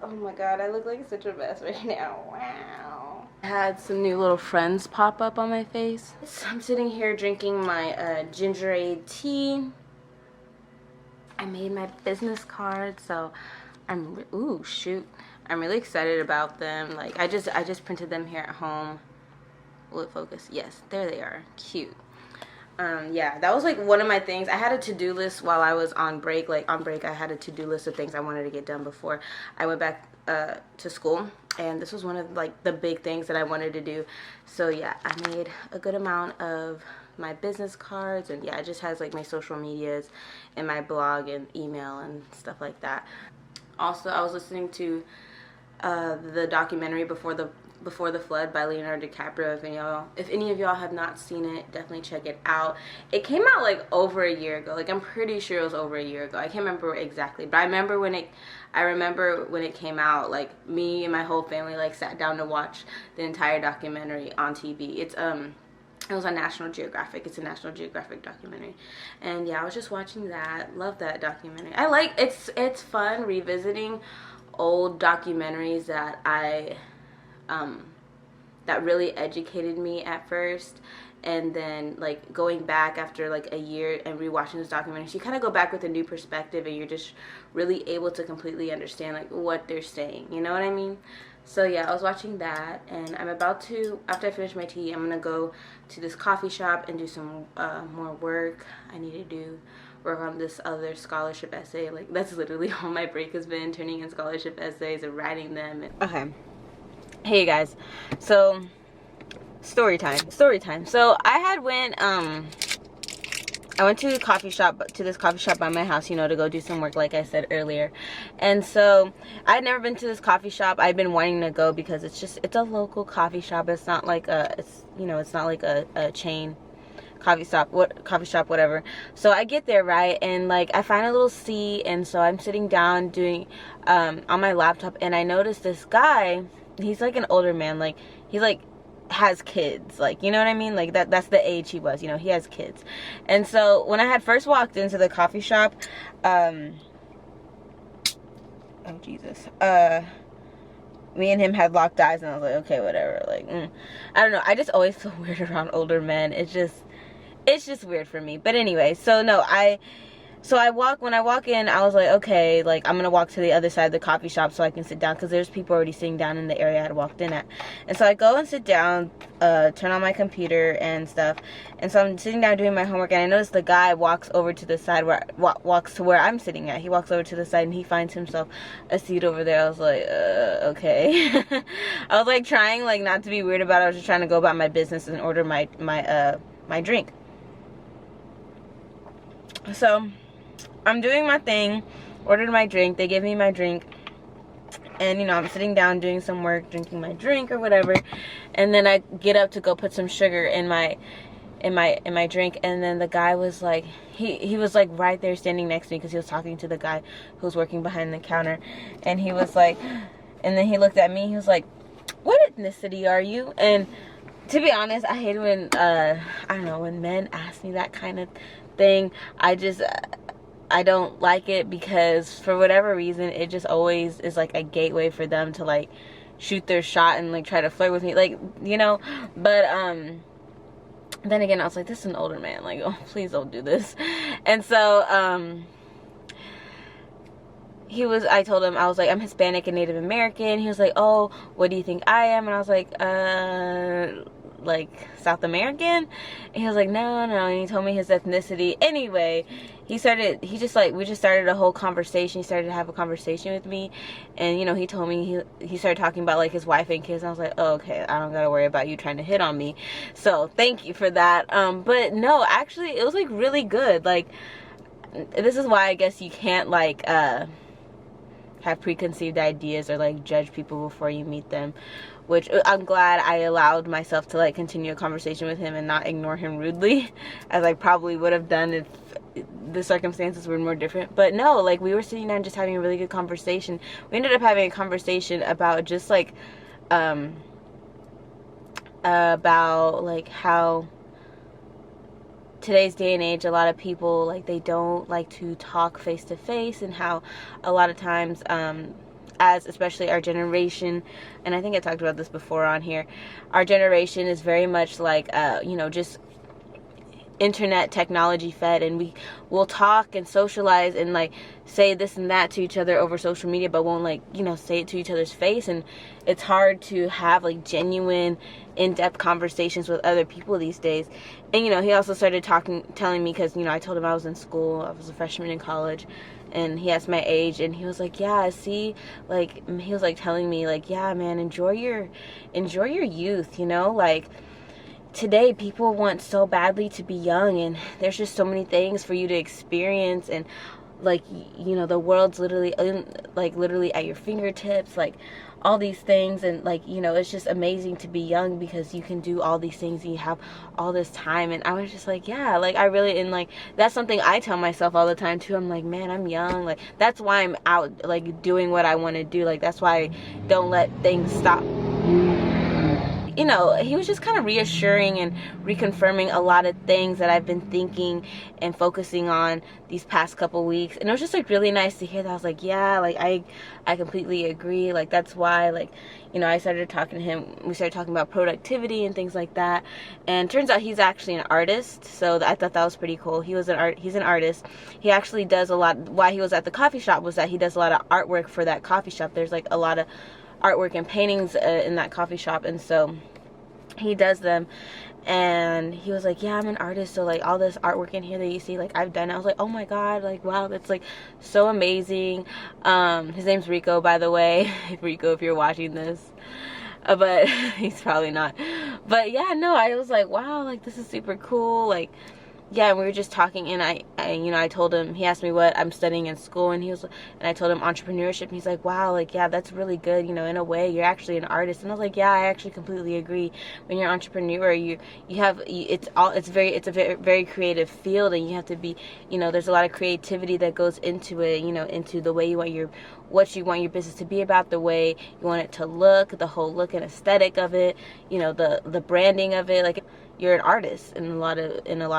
Oh my god, I look like such a mess right now. Wow. I had some new little friends pop up on my face. So I'm sitting here drinking my ginger ale tea. I made my business cards, so ooh, shoot. I'm really excited about them. Like I just printed them here at home. Will it focus? Yes, there they are. Cute. Yeah, that was like one of my things. I had a to-do list while I was on break. Like on break, I had a to-do list of things I wanted to get done before I went back to school. And this was one of like the big things that I wanted to do. So yeah, I made a good amount of my business cards, and yeah, it just has like my social medias and my blog and email and stuff like that. Also, I was listening to the documentary Before the Flood by Leonardo DiCaprio. If any of y'all have not seen it, definitely check it out. It came out like over a year ago. Like I'm pretty sure it was over a year ago. I can't remember exactly, but I remember when it came out. Like me and my whole family like sat down to watch the entire documentary on TV. It was on National Geographic. It's a National Geographic documentary. And yeah, I was just watching that. Love that documentary. I like it's fun revisiting old documentaries that that really educated me at first, and then like going back after like a year and rewatching those documentaries, you kind of go back with a new perspective, and you're just really able to completely understand like what they're saying, you know what I mean? So yeah, I was watching that, and I'm about to, after I finish my tea, I'm gonna go to this coffee shop and do some more work. I need to do work on this other scholarship essay. Like that's literally all my break has been, turning in scholarship essays and writing them. Okay. Hey guys, so story time. So I went to this coffee shop by my house, to go do some work, like I said earlier. And so I'd never been to this coffee shop. I've been wanting to go because it's a local coffee shop. It's not like it's not like a chain coffee shop, whatever. So I get there, right, and like I find a little seat, and so I'm sitting down doing on my laptop, and I notice this guy. He's like an older man, like he like has kids, like, you know what I mean, like that's the age he was, he has kids. And so when I had first walked into the coffee shop, oh Jesus, me and him had locked eyes, and I was like, okay, whatever, like I don't know, I just always feel weird around older men. It's just weird for me. But anyway, so no, when I walk in, I was like, okay, like I'm gonna walk to the other side of the coffee shop so I can sit down, because there's people already sitting down in the area I had walked in at. And so I go and sit down, turn on my computer and stuff, and so I'm sitting down doing my homework, and I notice the guy walks over to the side walks to where I'm sitting at. He walks over to the side and he finds himself a seat over there. I was like, okay. I was like trying like not to be weird about it. I was just trying to go about my business and order my drink. So I'm doing my thing, ordered my drink, they give me my drink, and I'm sitting down doing some work, drinking my drink or whatever, and then I get up to go put some sugar in my drink, and then the guy was like, he was like right there standing next to me, because he was talking to the guy who was working behind the counter, and he was like, and then he looked at me, he was like, what ethnicity are you? And to be honest, I hate when I don't know, when men ask me that kind of thing. I don't like it, because for whatever reason it just always is like a gateway for them to like shoot their shot and like try to flirt with me, like, but then again I was like, this is an older man, like, oh, please don't do this. And so I told him, I was like, I'm Hispanic and Native American. He was like, oh, what do you think I am? And I was like South American? And he was like, no, and he told me his ethnicity. Anyway, we just started a whole conversation. He started to have a conversation with me, and he told me he started talking about like his wife and kids, and I was like, oh, okay, I don't gotta worry about you trying to hit on me, so thank you for that. But no, actually it was like really good. Like, this is why I guess you can't like have preconceived ideas or like judge people before you meet them, which I'm glad I allowed myself to like continue a conversation with him and not ignore him rudely, as I probably would have done if the circumstances were more different. But no, like we were sitting down just having a really good conversation. We ended up having a conversation about just like about like how today's day and age, a lot of people, like, they don't like to talk face to face, and how a lot of times as especially our generation, and I think I talked about this before on here, our generation is very much like, you know, just internet technology fed, and we will talk and socialize and like say this and that to each other over social media, but won't, like, you know, say it to each other's face. And it's hard to have like genuine in-depth conversations with other people these days. And, you know, he also started telling me, because, you know, I told him I was in school, I was a freshman in college, and he asked my age, and he was like, yeah, see, like, he was like telling me, like, yeah, man, enjoy your youth, you know, like, today people want so badly to be young, and there's just so many things for you to experience, and like, you know, the world's literally literally at your fingertips, like all these things. And like, you know, it's just amazing to be young because you can do all these things and you have all this time. And I was just like, yeah, like I really, and like that's something I tell myself all the time too. I'm like, man, I'm young, like that's why I'm out like doing what I want to do, like that's why I don't let things stop. You know, he was just kind of reassuring and reconfirming a lot of things that I've been thinking and focusing on these past couple weeks. And it was just like really nice to hear that. I was like, yeah, like I completely agree. Like that's why, like, you know, I started talking to him. We started talking about productivity and things like that. And turns out he's actually an artist. So I thought that was pretty cool. He's an artist. He actually does a lot. Why he was at the coffee shop was that he does a lot of artwork for that coffee shop. There's like a lot of artwork and paintings in that coffee shop, and so he does them. And he was like, yeah, I'm an artist, so like all this artwork in here that you see, like I've done it. I was like, oh my god, like wow, that's like so amazing. His name's Rico, by the way. Rico, if you're watching this, but he's probably not. But yeah, no, I was like, wow, like this is super cool. Like, yeah, and we were just talking, and I you know, I told him, he asked me what I'm studying in school, and I told him entrepreneurship, and he's like, wow, like, yeah, that's really good, you know, in a way, you're actually an artist. And I was like, yeah, I actually completely agree. When you're an entrepreneur, it's a very, very creative field, and you have to be, you know, there's a lot of creativity that goes into it, you know, into the way you want what you want your business to be about, the way you want it to look, the whole look and aesthetic of it, you know, the branding of it. Like, you're an artist in a lot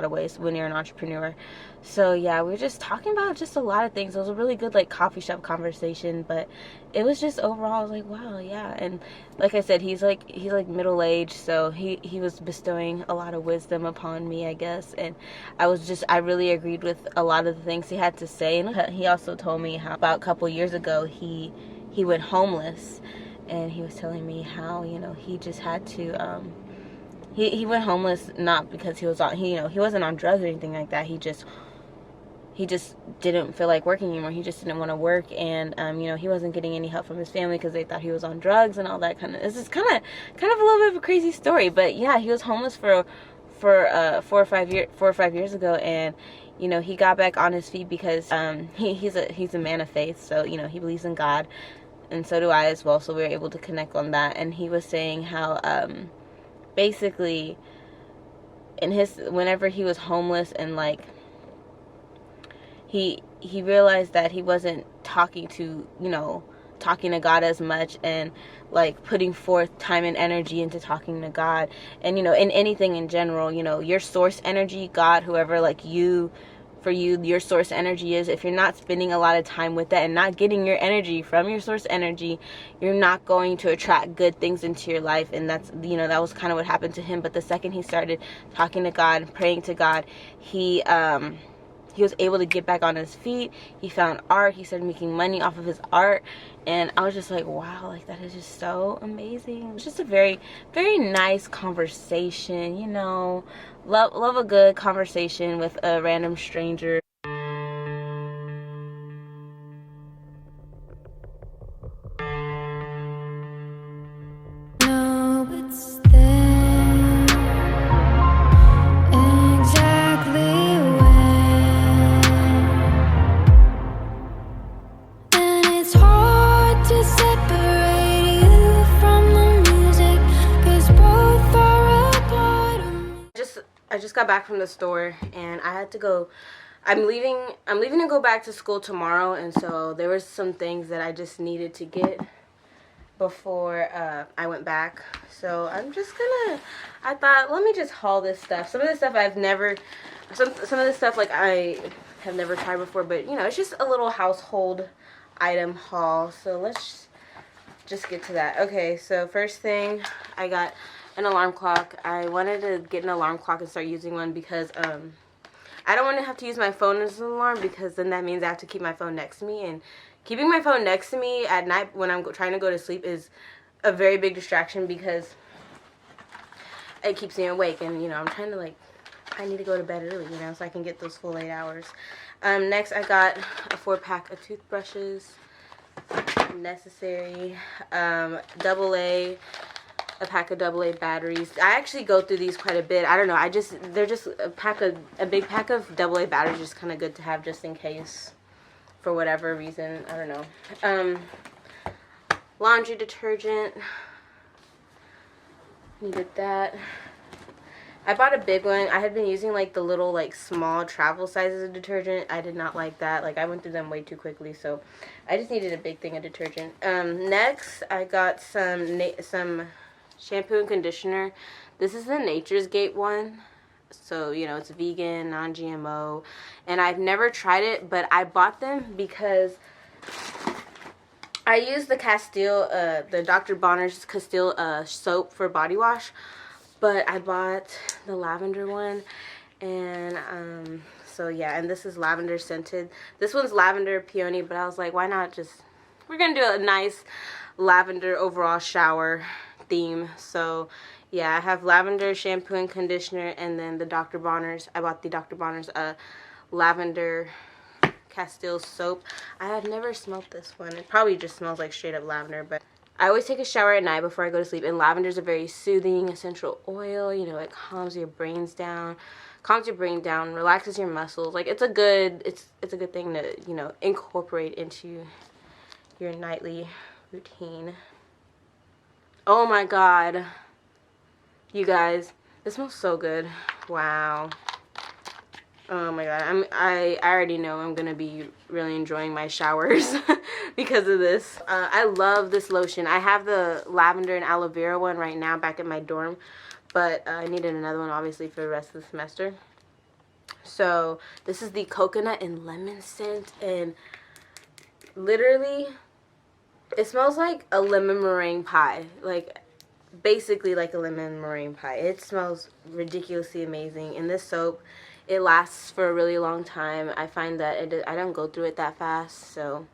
of ways when you're an entrepreneur. So yeah, we were just talking about just a lot of things. It was a really good like coffee shop conversation, but it was just overall, I was like, wow, yeah. And like I said, he's like middle-aged, so he was bestowing a lot of wisdom upon me, I guess. And I really agreed with a lot of the things he had to say. And he also told me how about a couple years ago he went homeless, and he was telling me how, you know, he just had to he went homeless not because he wasn't on drugs or anything like that. He just didn't feel like working anymore. He just didn't want to work, and you know, he wasn't getting any help from his family because they thought he was on drugs and all that kind of. This is kind of a little bit of a crazy story, but yeah, he was homeless for 4 or 5 years ago, and you know, he got back on his feet because he's a man of faith, so you know, he believes in God, and so do I as well. So we were able to connect on that, and he was saying how basically whenever he was homeless, and like he realized that he wasn't talking to God as much, and like putting forth time and energy into talking to God, and you know, in anything in general, you know, your source energy, God, whoever, like your source energy is, if you're not spending a lot of time with that and not getting your energy from your source energy, you're not going to attract good things into your life. And that's, you know, that was kind of what happened to him. But the second he started talking to God, praying to God, he was able to get back on his feet. He found art. He started making money off of his art. And I was just like, wow, like that is just so amazing. It was just a very, very nice conversation, you know. Love a good conversation with a random stranger. No, it's there exactly when, and it's hard to separate you from the music, 'cause both are a part of me. I just got back from the store, and I had to go. I'm leaving to go back to school tomorrow, and so there was some things that I just needed to get before I went back. So I thought, let me just haul this stuff. Some of the stuff some of the stuff like I have never tried before, but you know, it's just a little household item haul. So let's just get to that. Okay, so first thing, I got an alarm clock. I wanted to get an alarm clock and start using one because I don't want to have to use my phone as an alarm, because then that means I have to keep my phone next to me, and keeping my phone next to me at night when I'm trying to go to sleep is a very big distraction, because it keeps me awake, and I'm trying to, like, I need to go to bed early, so I can get those full 8 hours. Next, I got a 4-pack of toothbrushes, necessary, AA, a pack of AA batteries. I actually go through these quite a bit. I don't know, they're just a big pack of AA batteries, just kind of good to have just in case, for whatever reason. I don't know. Laundry detergent, needed that. I bought a big one. I had been using like the little like small travel sizes of detergent. I did not like that. Like, I went through them way too quickly, so I just needed a big thing of detergent. Next, I got some shampoo and conditioner. This is the Nature's Gate one. So, it's vegan, non-GMO, and I've never tried it, but I bought them because I use the Castile, the Dr. Bronner's Castile soap for body wash, but I bought the lavender one, and so yeah, and this is lavender scented. This one's lavender peony, but I was like, why not we're gonna do a nice lavender overall shower theme. So yeah, I have lavender shampoo and conditioner, and then the Dr. Bronner's. I bought the Dr. Bronner's lavender Castile soap. I have never smelled this one. It probably just smells like straight up lavender, but I always take a shower at night before I go to sleep, and lavender is a very soothing essential oil. It calms your brain down, relaxes your muscles. Like, it's a good thing to incorporate into your nightly routine. Oh my god, you guys, this smells so good. Wow. Oh my god, I already know I'm gonna be really enjoying my showers because of this. I love this lotion. I have the lavender and aloe vera one right now back at my dorm, but I needed another one obviously for the rest of the semester. So this is the coconut and lemon scent, and literally it smells like a lemon meringue pie. Like, basically like a lemon meringue pie. It smells ridiculously amazing, and this soap, it lasts for a really long time. I find that I don't go through it that fast, so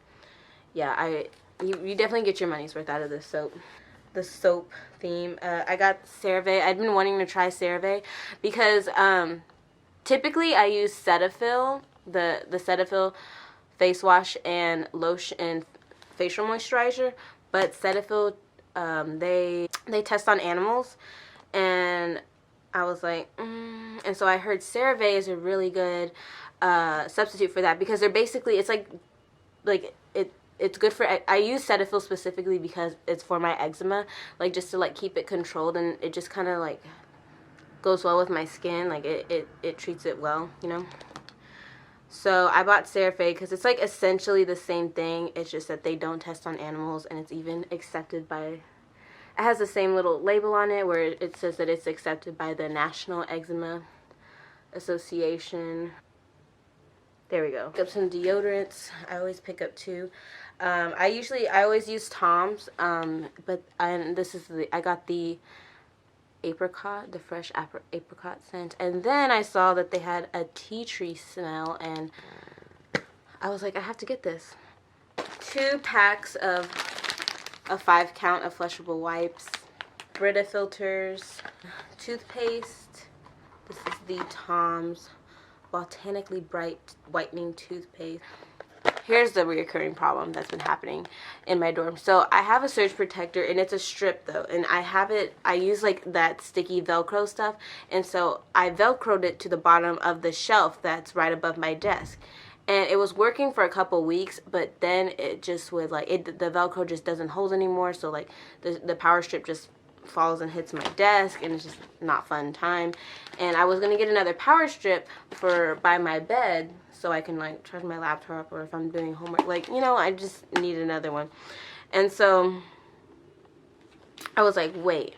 yeah, you definitely get your money's worth out of this soap. The soap theme, I got CeraVe. I'd been wanting to try CeraVe because typically I use Cetaphil, the Cetaphil face wash and lotion and facial moisturizer, but Cetaphil, they test on animals, and I was like, and so I heard CeraVe is a really good substitute for that, because they're basically, it's it's good for, I use Cetaphil specifically because it's for my eczema, like, just to like keep it controlled, and it just kind of like goes well with my skin, like it treats it well, So I bought CeraVe because it's like essentially the same thing. It's just that they don't test on animals, and it's even accepted by, it has the same little label on it where it says that it's accepted by the National Eczema Association. There we go. Pick up some deodorants. I always pick up 2. I always use Tom's, but I got the apricot, the fresh apricot scent, and then I saw that they had a tea tree smell, and I was like, I have to get this. 2 packs of a 5-count of flushable wipes, Brita filters, toothpaste. This is the Tom's Botanically Bright Whitening Toothpaste. Here's the reoccurring problem that's been happening in my dorm. So I have a surge protector, and it's a strip though, and I use like that sticky Velcro stuff, and so I Velcroed it to the bottom of the shelf that's right above my desk. And it was working for a couple weeks, but then it just would the Velcro just doesn't hold anymore, so like the power strip just falls and hits my desk, and it's just not fun time. And I was gonna get another power strip by my bed so I can like charge my laptop, or if I'm doing homework, I just need another one. And so I was like, wait,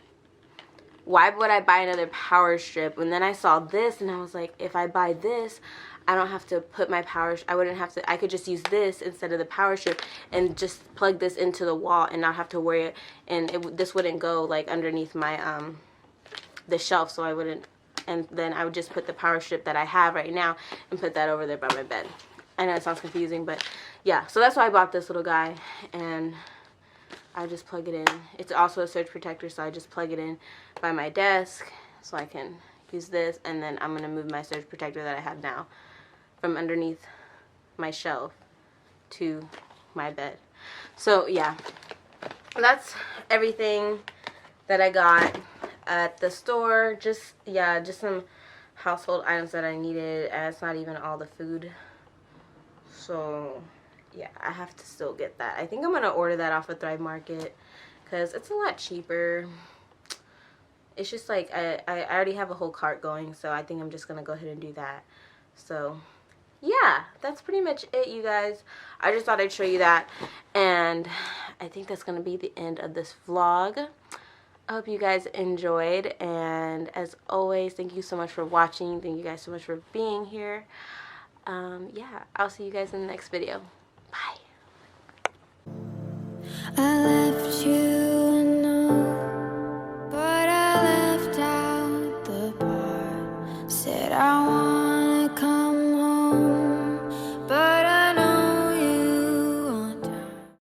why would I buy another power strip? And then I saw this and I was like, if I buy this, I don't have to put my I wouldn't have to, I could just use this instead of the power strip and just plug this into the wall and not have to worry, and this wouldn't go like underneath my, the shelf, so I wouldn't, and then I would just put the power strip that I have right now and put that over there by my bed. I know it sounds confusing, but yeah, so that's why I bought this little guy, and I just plug it in. It's also a surge protector, so I just plug it in by my desk so I can use this, and then I'm going to move my surge protector that I have now from underneath my shelf to my bed. So yeah, that's everything that I got at the store. Just some household items that I needed, and it's not even all the food. So yeah, I have to still get that. I think I'm gonna order that off of Thrive Market because it's a lot cheaper. It's just like I already have a whole cart going, so I think I'm just gonna go ahead and do that. So yeah, that's pretty much it, you guys. I just thought I'd show you that, and I think that's gonna be the end of this vlog. I hope you guys enjoyed, and as always, thank you so much for watching. Thank you guys so much for being here. Yeah, I'll see you guys in the next video. Bye.